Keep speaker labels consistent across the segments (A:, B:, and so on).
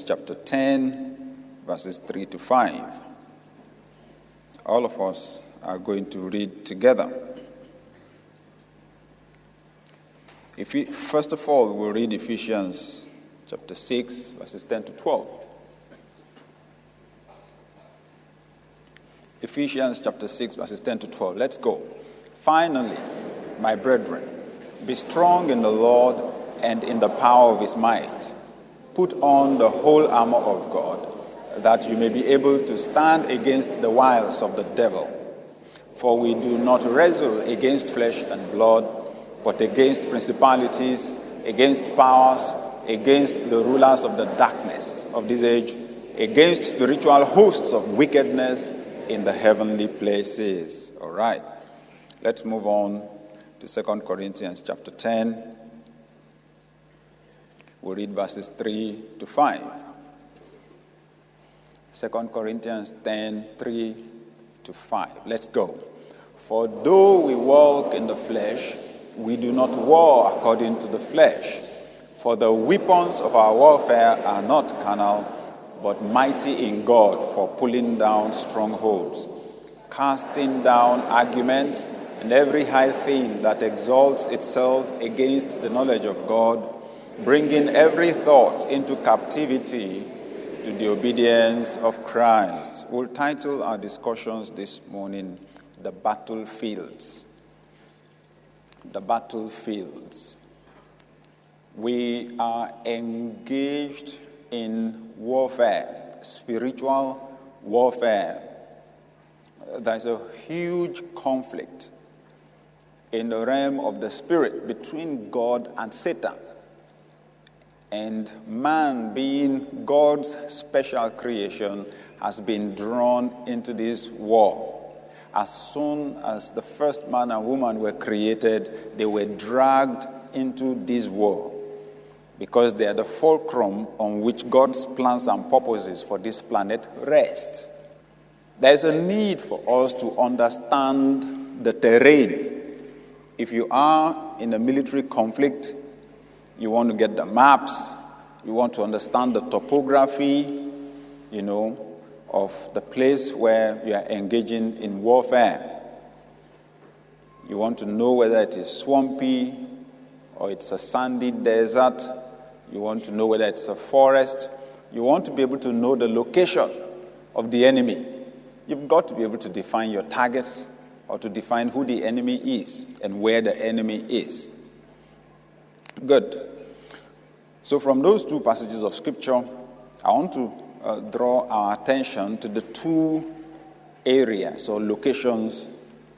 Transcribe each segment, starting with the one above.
A: chapter 10, verses 3 to 5. All of us are going to read together. First of all, we'll read Ephesians chapter 6, verses 10 to 12. Ephesians chapter 6, verses 10 to 12. Let's go. Finally, my brethren, be strong in the Lord and in the power of his might. Put on the whole armor of God, that you may be able to stand against the wiles of the devil. For we do not wrestle against flesh and blood, but against principalities, against powers, against the rulers of the darkness of this age, against spiritual hosts of wickedness in the heavenly places. All right. Let's move on to 2 Corinthians chapter 10. We'll read verses 3 to 5. 2 Corinthians 10, 3 to 5. Let's go. For though we walk in the flesh, we do not war according to the flesh. For the weapons of our warfare are not carnal, but mighty in God for pulling down strongholds, casting down arguments and every high thing that exalts itself against the knowledge of God, bringing every thought into captivity to the obedience of Christ. We'll title our discussions this morning, The Battlefields. The battlefields. We are engaged in warfare, spiritual warfare. There's a huge conflict in the realm of the spirit between God and Satan. And man, being God's special creation, has been drawn into this war. As soon as the first man and woman were created, they were dragged into this war because they are the fulcrum on which God's plans and purposes for this planet rest. There's a need for us to understand the terrain. If you are in a military conflict, you want to get the maps, you want to understand the topography, of the place where you are engaging in warfare. You want to know whether it is swampy or it's a sandy desert. You want to know whether it's a forest. You want to be able to know the location of the enemy. You've got to be able to define your targets or to define who the enemy is and where the enemy is. Good. So from those two passages of Scripture, I want to draw our attention to the two areas or locations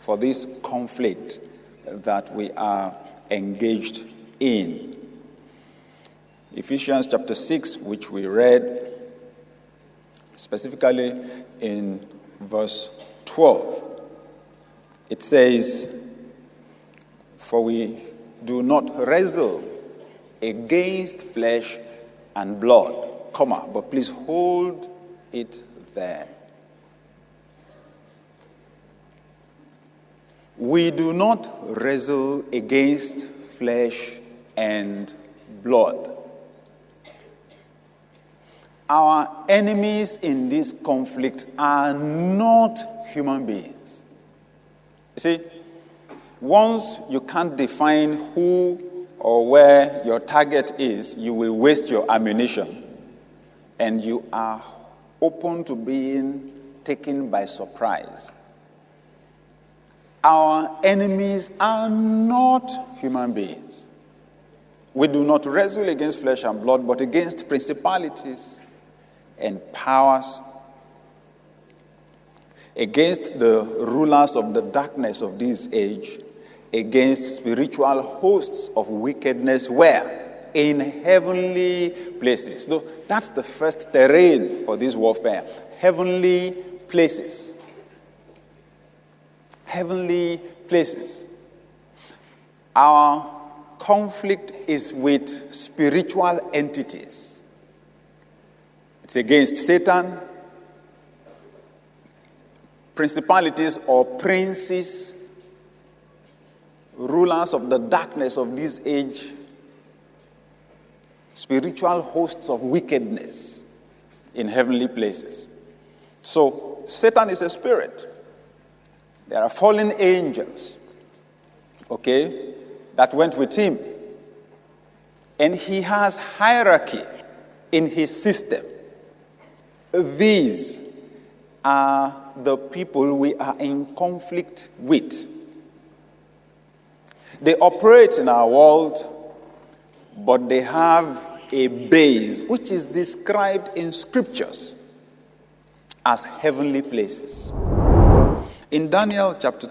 A: for this conflict that we are engaged in. Ephesians chapter 6, which we read, specifically in verse 12, it says, for we do not wrestle against flesh and blood, but please hold it there. We do not wrestle against flesh and blood. Our enemies in this conflict are not human beings. You see, once you can't define who or where your target is, you will waste your ammunition. And you are open to being taken by surprise. Our enemies are not human beings. We do not wrestle against flesh and blood, but against principalities and powers, against the rulers of the darkness of this age, against spiritual hosts of wickedness where? In heavenly places. So that's the first terrain for this warfare. Heavenly places. Heavenly places. Our conflict is with spiritual entities. It's against Satan, principalities or princes, rulers of the darkness of this age, spiritual hosts of wickedness in heavenly places. So, Satan is a spirit. There are fallen angels, okay, that went with him. And he has hierarchy in his system. These are the people we are in conflict with. They operate in our world, but they have a base which is described in scriptures as heavenly places. In Daniel chapter